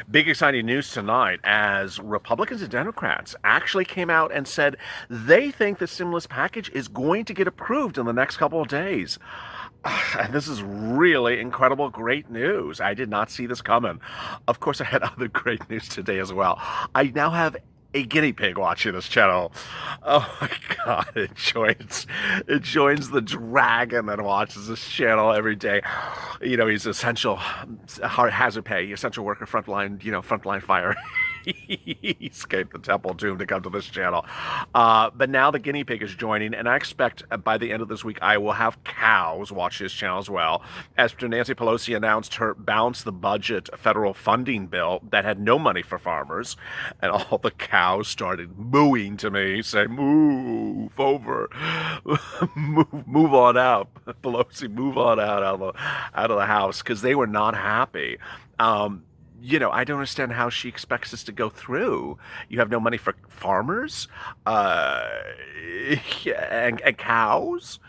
Big exciting news tonight as Republicans and Democrats actually came out and said they think the stimulus package is going to get approved in the next couple of days. And this is really incredible, great news. I did not see this coming. Of course, I had other great news today as well. I now have a guinea pig watching this channel. Oh my god, it joins the dragon that watches this channel every day. You know, he's essential hazard pay, essential worker, frontline fire. He escaped the temple doom to come to this channel. But now the guinea pig is joining, and I expect by the end of this week I will have cows watch this channel as well. After Nancy Pelosi announced her balance the budget federal funding bill that had no money for farmers, and all the cows started mooing to me, saying, "Move over, move on out, Pelosi, move on out of the house," because they were not happy. I don't understand how she expects this to go through. You have no money for farmers, and cows.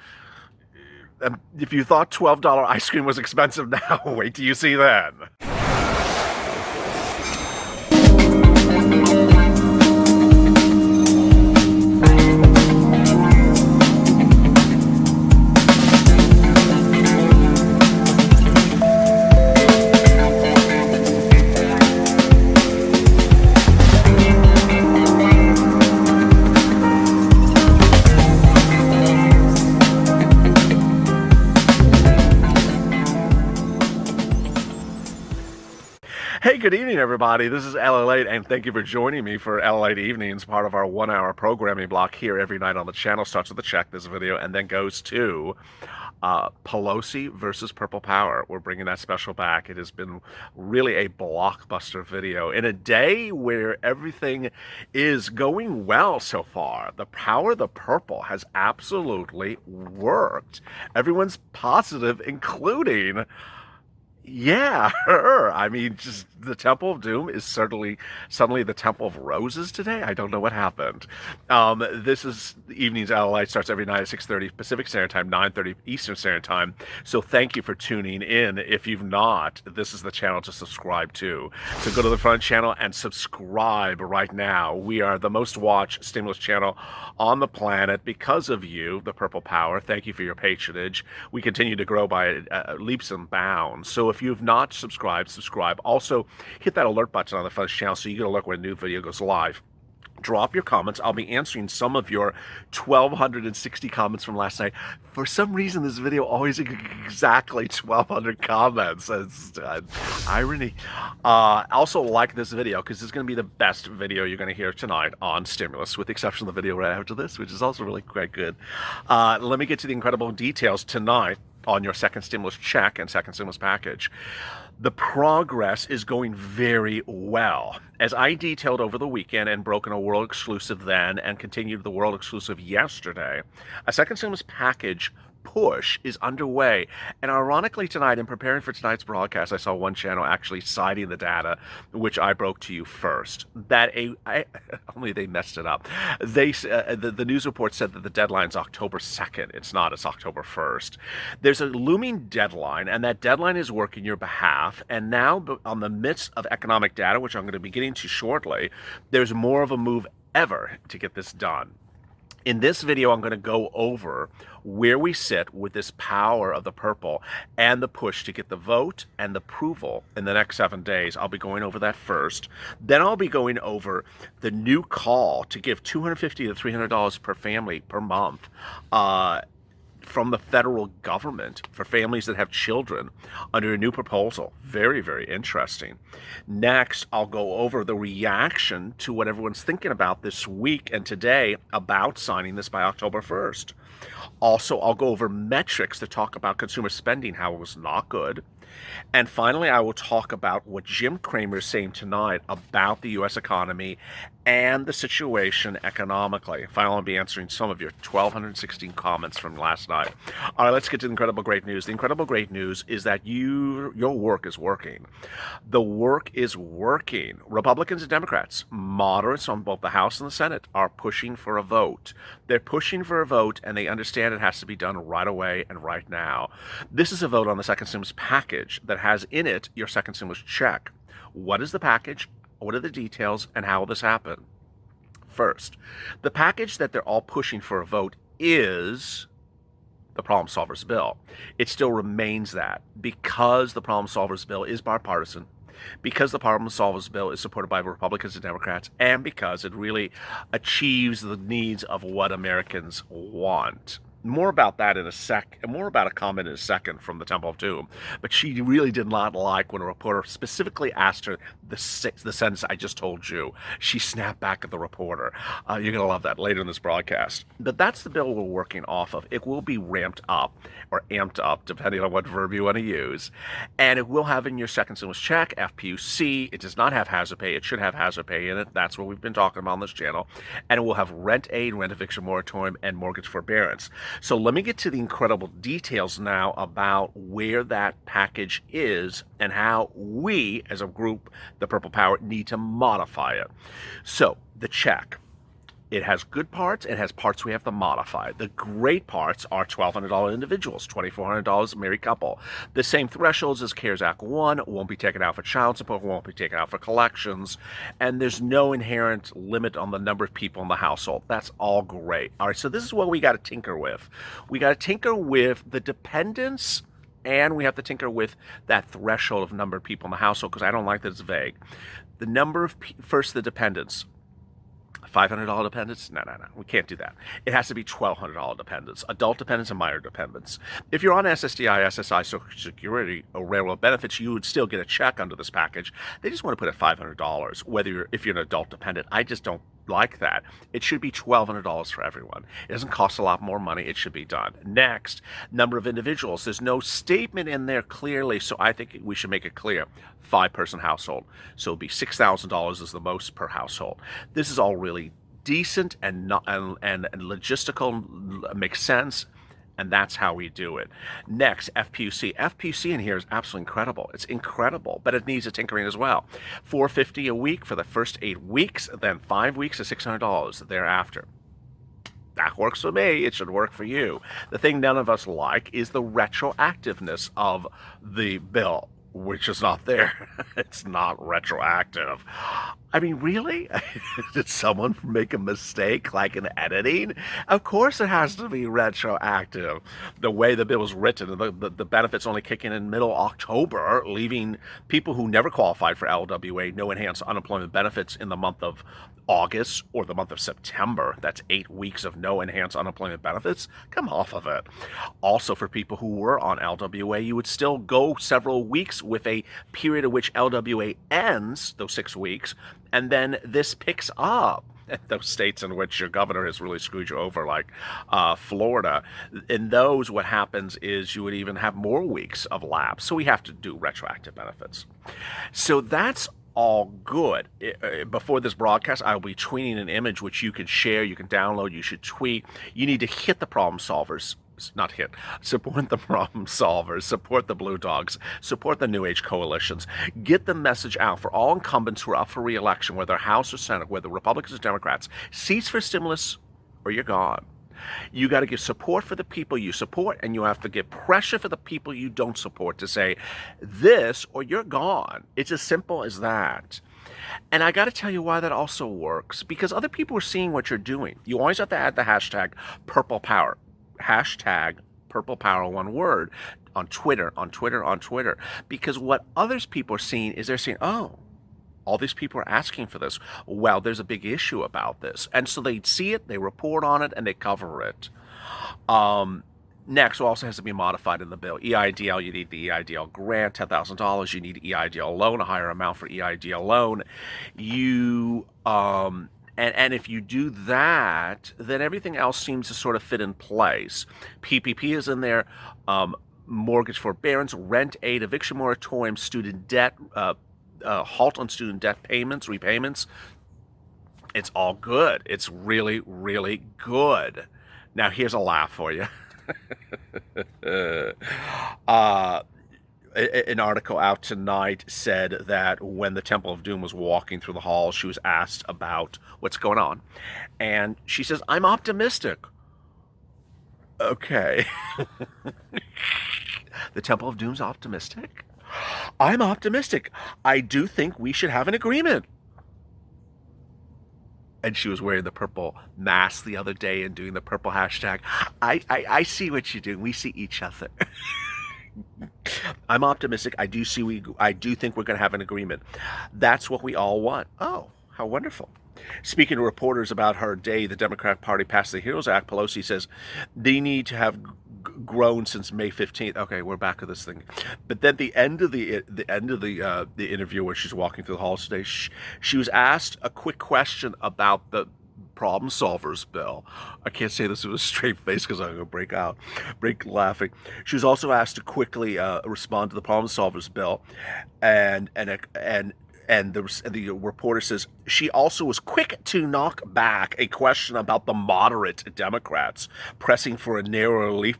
If you thought $12 ice cream was expensive now, wait till you see then. Hey, good evening, everybody. This is LALATE, and thank you for joining me for LALATE Evenings, part of our 1-hour programming block here every night on the channel. Starts with a check, this video, and then goes to Pelosi versus Purple Power. We're bringing that special back. It has been really a blockbuster video. In a day where everything is going well so far, the power of the purple has absolutely worked. Everyone's positive, including... yeah, her. I mean, just the Temple of Doom is certainly suddenly the Temple of Roses today. I don't know what happened. This is Evenings LALATE, starts every night at 6:30 Pacific Standard Time, 9:30 Eastern Standard Time. So thank you for tuning in. If you've not, this is the channel to subscribe to. So go to the front channel and subscribe right now. We are the most watched stimulus channel on the planet because of you, the Purple Power. Thank you for your patronage. We continue to grow by leaps and bounds. So if you've not subscribed, subscribe. Also, hit that alert button on the front channel so you get an alert when a new video goes live. Drop your comments. I'll be answering some of your 1,260 comments from last night. For some reason, this video always exactly 1,200 comments. It's irony. Also, like this video, because this is going to be the best video you're going to hear tonight on stimulus, with the exception of the video right after this, which is also really quite good. Let me get to the incredible details tonight on your second stimulus check and second stimulus package. The progress is going very well. As I detailed over the weekend and broken a world exclusive then and continued the world exclusive yesterday, a second stimulus package push is underway. And ironically tonight, in preparing for tonight's broadcast, I saw one channel actually citing the data, which I broke to you first, that only they messed it up. The news report said that the deadline's October 2nd. It's not, it's October 1st. There's a looming deadline, and that deadline is working your behalf. And now, on the midst of economic data, which I'm going to be getting to shortly, there's more of a move ever to get this done. In this video, I'm going to go over where we sit with this power of the purple and the push to get the vote and the approval in the next 7 days. I'll be going over that first. Then I'll be going over the new call to give $250 to $300 per family per month from the federal government for families that have children under a new proposal. Very, very interesting. Next, I'll go over the reaction to what everyone's thinking about this week and today about signing this by October 1st. Also, I'll go over metrics to talk about consumer spending, how it was not good. And finally, I will talk about what Jim Cramer is saying tonight about the U.S. economy and the situation economically. Finally, I'll be answering some of your 1,216 comments from last night. All right, let's get to the incredible great news. The incredible great news is that your work is working. The work is working. Republicans and Democrats, moderates on both the House and the Senate, are pushing for a vote. They're pushing for a vote, and they understand it has to be done right away and right now. This is a vote on the second stimulus package that has in it your second stimulus check, What is the package? What are the details? And how will this happen? First, the package that they're all pushing for a vote is the Problem Solvers Bill. It still remains that because the Problem Solvers Bill is bipartisan, because the Problem Solvers Bill is supported by Republicans and Democrats, and because it really achieves the needs of what Americans want. More about that in a sec, and more about a comment in a second from the Temple of Doom. But she really did not like when a reporter specifically asked her the sentence I just told you. She snapped back at the reporter. You're going to love that later in this broadcast. But that's the bill we're working off of. It will be ramped up, or amped up, depending on what verb you want to use. And it will have in your second stimulus check, FPUC. It does not have hazard pay. It should have hazard pay in it. That's what we've been talking about on this channel. And it will have rent aid, rent eviction moratorium, and mortgage forbearance. So let me get to the incredible details now about where that package is and how we, as a group, the Purple Power, need to modify it. So the check. It has good parts. It has parts we have to modify. The great parts are $1,200 individuals, $2,400 married couple. The same thresholds as CARES Act 1, won't be taken out for child support, won't be taken out for collections, and there's no inherent limit on the number of people in the household. That's all great. All right, so this is what we got to tinker with. We got to tinker with the dependents, and we have to tinker with that threshold of number of people in the household, because I don't like that it's vague. The number of, first, the dependents. $500 dependents? No. We can't do that. It has to be $1,200 dependents, adult dependents and minor dependents. If you're on SSDI, SSI, Social Security, or railroad benefits, you would still get a check under this package. They just want to put at $500, if you're an adult dependent. I just don't like that. It should be $1,200 for everyone. It doesn't cost a lot more money. It should be done. Next, number of individuals. There's no statement in there clearly, so I think we should make it clear. 5-person household. So it'll be $6,000 is the most per household. This is all really decent and logistical, makes sense. And that's how we do it. Next, FPUC. FPUC in here is absolutely incredible. It's incredible, but it needs a tinkering as well. $450 a week for the first 8 weeks, then 5 weeks is $600 thereafter. That works for me. It should work for you. The thing none of us like is the retroactiveness of the bill, which is not there. It's not retroactive. I mean, really? Did someone make a mistake, like in editing? Of course it has to be retroactive. The way the bill was written, the benefits only kick in middle October, leaving people who never qualified for LWA no enhanced unemployment benefits in the month of August or the month of September. That's 8 weeks of no enhanced unemployment benefits. Come off of it. Also, for people who were on LWA, you would still go several weeks with a period at which LWA ends, those 6 weeks, and then this picks up. Those states in which your governor has really screwed you over, like Florida. In those, what happens is you would even have more weeks of lapse. So we have to do retroactive benefits. So that's all good. Before this broadcast, I'll be tweeting an image which you can share, you can download, you should tweet. You need to hit the problem solvers. Not hit. Support the problem solvers. Support the Blue Dogs. Support the New Age coalitions. Get the message out for all incumbents who are up for re-election, whether House or Senate, whether Republicans or Democrats. Seats for stimulus or you're gone. You got to give support for the people you support, and you have to give pressure for the people you don't support to say this or you're gone. It's as simple as that. And I got to tell you why that also works, because other people are seeing what you're doing. You always have to add the hashtag Purple Power. Hashtag Purple Power, one word, on Twitter, because what others people are seeing is they're saying, oh, all these people are asking for this. Well, there's a big issue about this. And so they see it, they report on it, and they cover it. Next, also has to be modified in the bill. EIDL, you need the EIDL grant, $10,000. You need EIDL loan, a higher amount for EIDL loan. And if you do that, then everything else seems to sort of fit in place. PPP is in there, mortgage forbearance, rent aid, eviction moratorium, student debt, halt on student debt payments, repayments. It's all good. It's really, really good. Now, here's a laugh for you. An article out tonight said that when the Temple of Doom was walking through the halls, she was asked about what's going on. And she says, I'm optimistic. Okay. The Temple of Doom's optimistic? I'm optimistic. I do think we should have an agreement. And she was wearing the purple mask the other day and doing the purple hashtag. I see what you're doing. We see each other. I'm optimistic. I do think we're going to have an agreement. That's what we all want. Oh, how wonderful. Speaking to reporters about her day, the Democratic Party passed the HEROES Act. Pelosi says they need to have grown since May 15th. Okay, we're back to this thing. But then the end of the interview where she's walking through the halls today, she was asked a quick question about the problem solvers bill. I can't say this with a straight face because I'm going to break laughing. She was also asked to quickly respond to the problem solvers bill, and the reporter says she also was quick to knock back a question about the moderate Democrats pressing for a narrow relief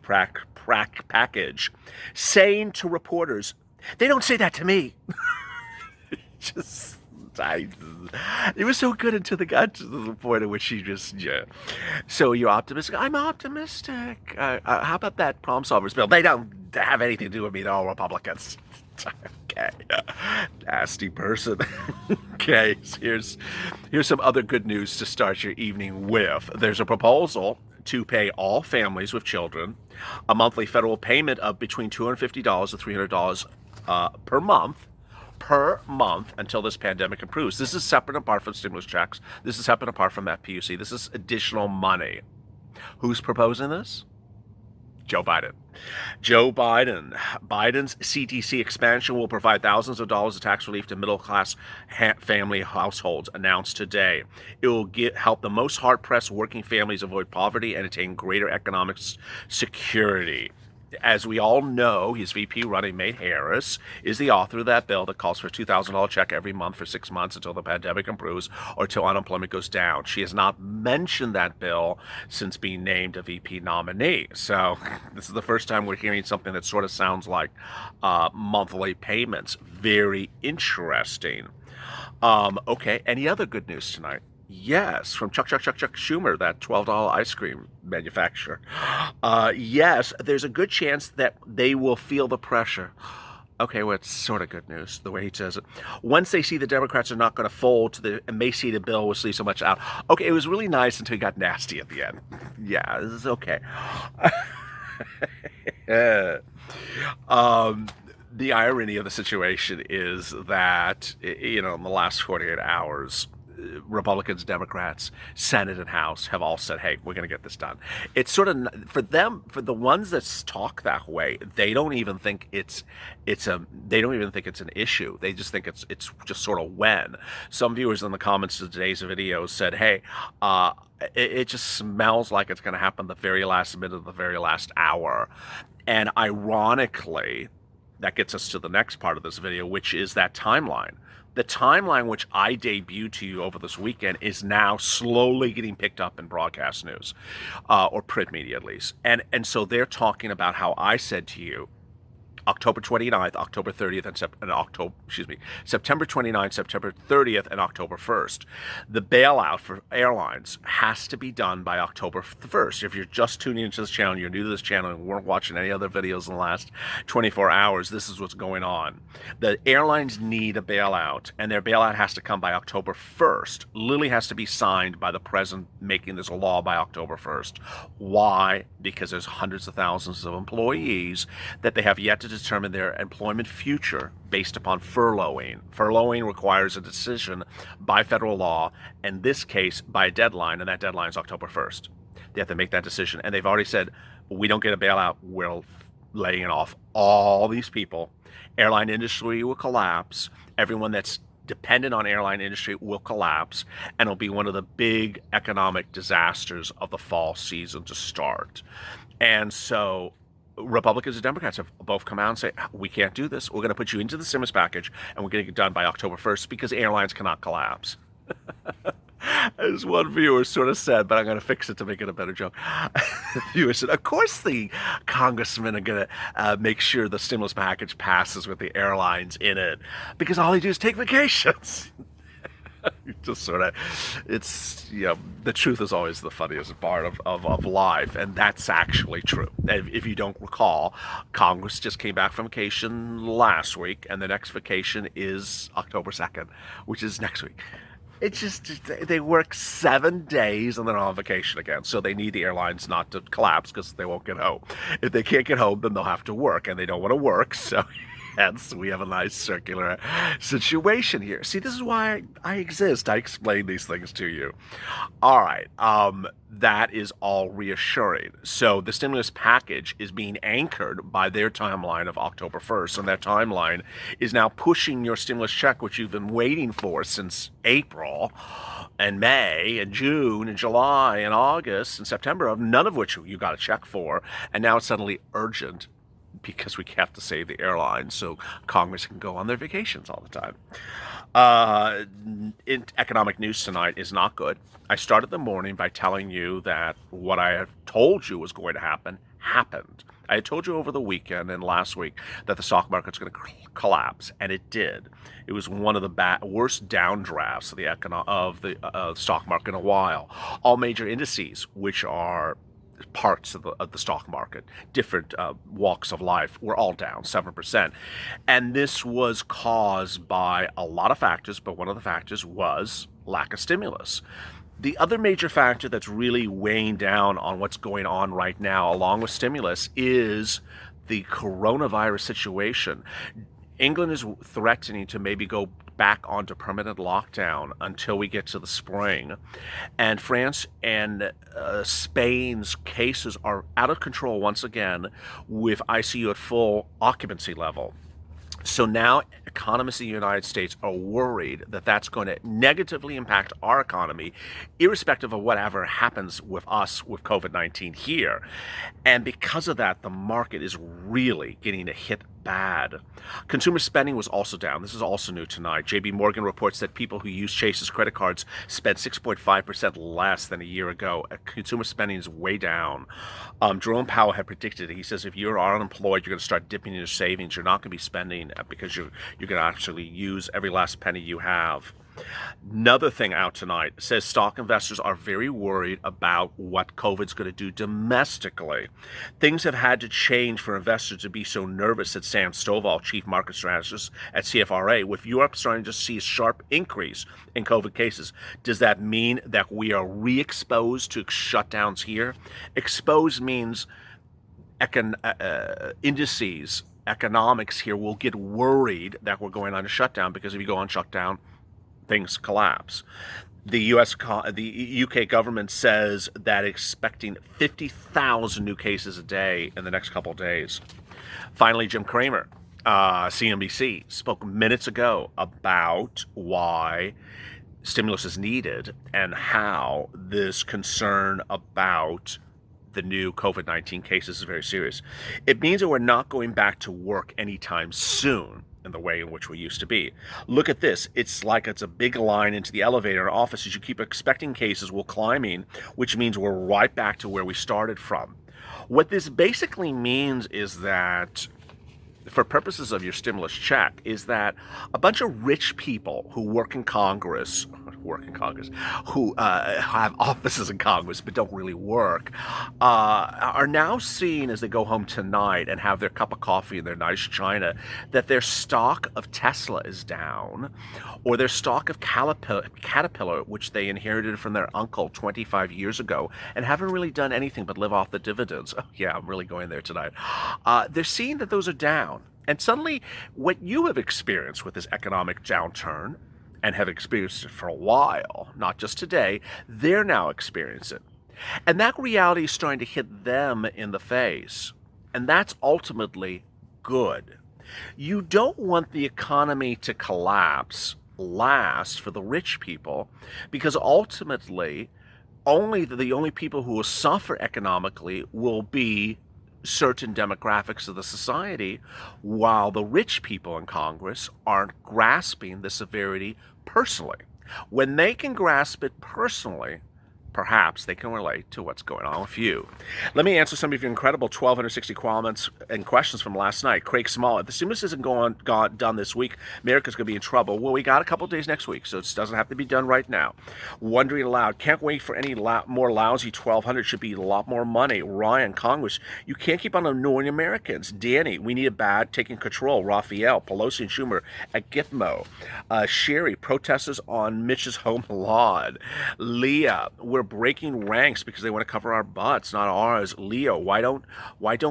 package, saying to reporters, "They don't say that to me." Just. It was so good until they got to the point at which she just, yeah. So you're optimistic? I'm optimistic. How about that problem solvers bill? They don't have anything to do with me. They're all Republicans. Okay. Nasty person. Okay, so here's some other good news to start your evening with. There's a proposal to pay all families with children a monthly federal payment of between $250 and $300 per month until this pandemic improves. This is separate and apart from stimulus checks. This is separate and apart from FPUC. This is additional money. Who's proposing this? Joe Biden. Joe Biden. Biden's CTC expansion will provide thousands of dollars of tax relief to middle-class family households, announced today. It will help the most hard-pressed working families avoid poverty and attain greater economic security. As we all know, his VP running mate Harris is the author of that bill that calls for a $2,000 check every month for 6 months until the pandemic improves or until unemployment goes down. She has not mentioned that bill since being named a VP nominee. So this is the first time we're hearing something that sort of sounds like monthly payments. Very interesting. Okay, any other good news tonight? Yes, from Chuck Schumer, that $12 ice cream manufacturer. Yes, there's a good chance that they will feel the pressure. Okay, well, it's sort of good news, the way he says it. Once they see the Democrats are not going to fold to the emaciated bill, which leaves so much out. Okay, it was really nice until he got nasty at the end. Yeah, this is okay. The irony of the situation is that, in the last 48 hours, Republicans, Democrats, Senate, and House have all said, "Hey, we're going to get this done." It's sort of for them, for the ones that talk that way, they don't even think it's an issue. They just think it's just sort of when. Some viewers in the comments to today's video said, "Hey, it just smells like it's going to happen the very last minute of the very last hour," and ironically, that gets us to the next part of this video, which is that timeline. The timeline which I debuted to you over this weekend is now slowly getting picked up in broadcast news, or print media at least. And so they're talking about how I said to you, October 29th, October 30th, and September 29th, September 30th, and October 1st. The bailout for airlines has to be done by October 1st. If you're just tuning into this channel, you're new to this channel, and weren't watching any other videos in the last 24 hours, this is what's going on. The airlines need a bailout, and their bailout has to come by October 1st. Literally has to be signed by the president making this a law by October 1st. Why? Because there's hundreds of thousands of employees that they have yet to determine their employment future based upon furloughing. Furloughing requires a decision by federal law, in this case by a deadline, and that deadline is October 1st. They have to make that decision, and they've already said, we don't get a bailout, we're laying off all these people. Airline industry will collapse. Everyone that's dependent on airline industry will collapse, and it'll be one of the big economic disasters of the fall season to start. And so Republicans and Democrats have both come out and say, we can't do this. We're going to put you into the stimulus package, and we're going to get it done by October 1st because airlines cannot collapse. As one viewer sort of said, but I'm going to fix it to make it a better joke. The viewer said, of course the congressmen are going to make sure the stimulus package passes with the airlines in it, because all they do is take vacations. Just sort of, it's, the truth is always the funniest part of life, and that's actually true. If you don't recall, Congress just came back from vacation last week, and the next vacation is October 2nd, which is next week. It's just, they work 7 days and then on vacation again. So they need the airlines not to collapse because they won't get home. If they can't get home, then they'll have to work, and they don't want to work. So hence, we have a nice circular situation here. See, this is why I exist. I explain these things to you. All right. That is all reassuring. So the stimulus package is being anchored by their timeline of October 1st. And that timeline is now pushing your stimulus check, which you've been waiting for since April and May and June and July and August and September, of none of which you got a check for. And now it's suddenly urgent because we have to save the airlines so Congress can go on their vacations all the time. Economic news tonight is not good. I started the morning by telling you that what I had told you was going to happen happened. I had told you over the weekend and last week that the stock market's going to collapse, and it did. It was one of the worst downdrafts of the stock market in a while. All major indices, which are parts of the stock market, different walks of life, were all down 7%. And this was caused by a lot of factors, but one of the factors was lack of stimulus. The other major factor that's really weighing down on what's going on right now, along with stimulus, is the coronavirus situation. England is threatening to maybe go back onto permanent lockdown until we get to the spring. And France and Spain's cases are out of control once again, with ICU at full occupancy level. So now economists in the United States are worried that that's going to negatively impact our economy, irrespective of whatever happens with us with COVID-19 here. And because of that, the market is really getting a hit bad. Consumer spending was also down. This is also new tonight. JP Morgan reports that people who use Chase's credit cards spent 6.5% less than a year ago. Consumer spending is way down. Jerome Powell had predicted it. He says if you're unemployed, you're going to start dipping in your savings. You're not going to be spending because you're going to actually use every last penny you have. Another thing out tonight says stock investors are very worried about what COVID's going to do domestically. Things have had to change for investors to be so nervous, said Sam Stovall, chief market strategist at CFRA. With Europe starting to see a sharp increase in COVID cases, does that mean that we are re-exposed to shutdowns here? Exposed means indices, economics here will get worried that we're going on a shutdown, because if you go on shutdown, things collapse. The UK government says that expecting 50,000 new cases a day in the next couple of days. Finally, Jim Cramer, CNBC, spoke minutes ago about why stimulus is needed and how this concern about the new COVID-19 cases is very serious. It means that we're not going back to work anytime soon in the way in which we used to be. Look at this. It's like it's a big line into the elevator in offices. You keep expecting cases will climbing, which means we're right back to where we started from. What this basically means is that, for purposes of your stimulus check, is that a bunch of rich people who work in Congress, who have offices in Congress but don't really work, are now seeing, as they go home tonight and have their cup of coffee in their nice china, that their stock of Tesla is down, or their stock of Caterpillar, which they inherited from their uncle 25 years ago and haven't really done anything but live off the dividends. Oh, yeah, I'm really going there tonight. They're seeing that those are down. And suddenly, what you have experienced with this economic downturn, and have experienced it for a while, not just today, they're now experiencing it. And that reality is starting to hit them in the face. And that's ultimately good. You don't want the economy to collapse last for the rich people, because ultimately, the only people who will suffer economically will be certain demographics of the society, while the rich people in Congress aren't grasping the severity personally. When they can grasp it personally, perhaps they can relate to what's going on with you. Let me answer some of your incredible 1,260 comments and questions from last night. Craig Small, if the stimulus isn't done this week, America's going to be in trouble. Well, we got a couple days next week, so it doesn't have to be done right now. Wondering aloud, can't wait for any more lousy 1,200. Should be a lot more money. Ryan, Congress, you can't keep on annoying Americans. Danny, we need a bad taking control. Raphael, Pelosi and Schumer at Gitmo. Sherry, protesters on Mitch's home lawn. Leah, we're breaking ranks because they want to cover our butts, not ours. Leo, why don't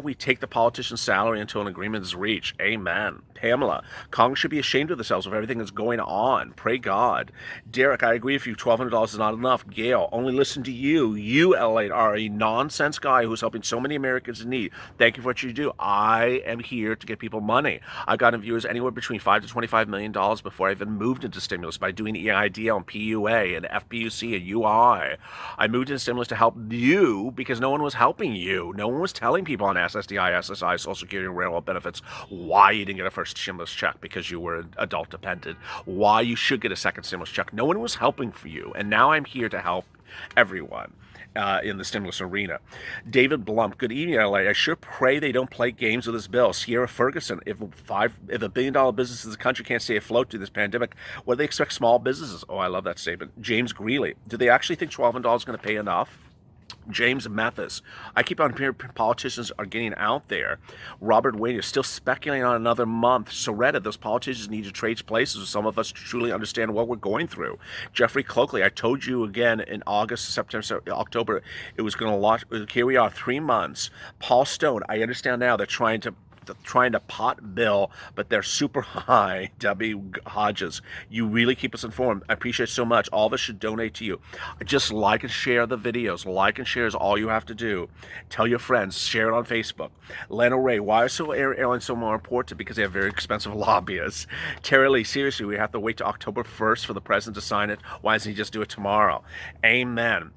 we take the politician's salary until an agreement is reached? Amen. Pamela, Congress should be ashamed of themselves of everything that's going on. Pray God. Derek, I agree with you. $1,200 is not enough. Gail, only listen to you. You, LA, are a nonsense guy who's helping so many Americans in need. Thank you for what you do. I am here to get people money. I've gotten viewers anywhere between $5 to $25 million before I even moved into stimulus by doing EIDL and PUA and FPUC and UI. I moved into stimulus to help you because no one was helping you. No one was telling people on SSDI, SSI, Social Security, and railroad benefits why you didn't get a first stimulus check because you were adult dependent, why you should get a second stimulus check. No one was helping for you, and now I'm here to help everyone in the stimulus arena. David Blump, good evening, LA. I sure pray they don't play games with this bill. Sierra Ferguson, if $1 billion businesses in the country can't stay afloat through this pandemic, what do they expect small businesses? Oh, I love that statement. James Greeley, do they actually think $1,200 is going to pay enough? James Mathis, I keep on hearing politicians are getting out there. Robert Wayne is still speculating on another month. Soretta, those politicians need to trade places with some of us to truly understand what we're going through. Jeffrey Cloakley, I told you again in August, September, October, it was going to launch. Here we are, 3 months. Paul Stone, I understand now they're trying to pot bill, but they're super high. W. Hodges, you really keep us informed. I appreciate it so much. All of us should donate to you. Just like and share the videos. Like and share is all you have to do. Tell your friends. Share it on Facebook. Leno Ray, why are airlines so more important? Because they have very expensive lobbyists. Terry Lee, seriously, we have to wait till October 1st for the president to sign it. Why doesn't he just do it tomorrow? Amen.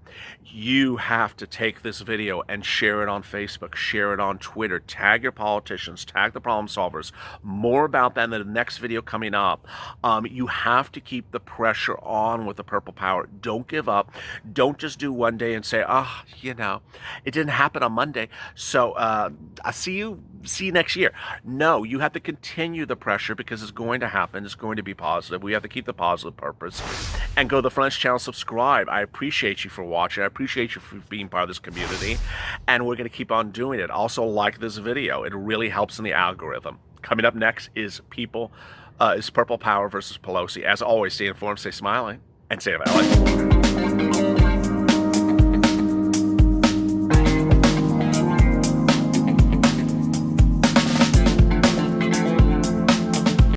You have to take this video and share it on Facebook, share it on Twitter, tag your politicians, tag the problem solvers. More about that in the next video coming up. You have to keep the pressure on with the purple power. Don't give up. Don't just do one day and say, it didn't happen on Monday, so I'll see you next year. No, you have to continue the pressure because it's going to happen. It's going to be positive. We have to keep the positive purpose. And go to the French channel, subscribe. I appreciate you for watching. I appreciate you for being part of this community. And we're going to keep on doing it. Also, like this video. It really helps in the algorithm. Coming up next is Purple Power versus Pelosi. As always, stay informed, stay smiling, and stay valid.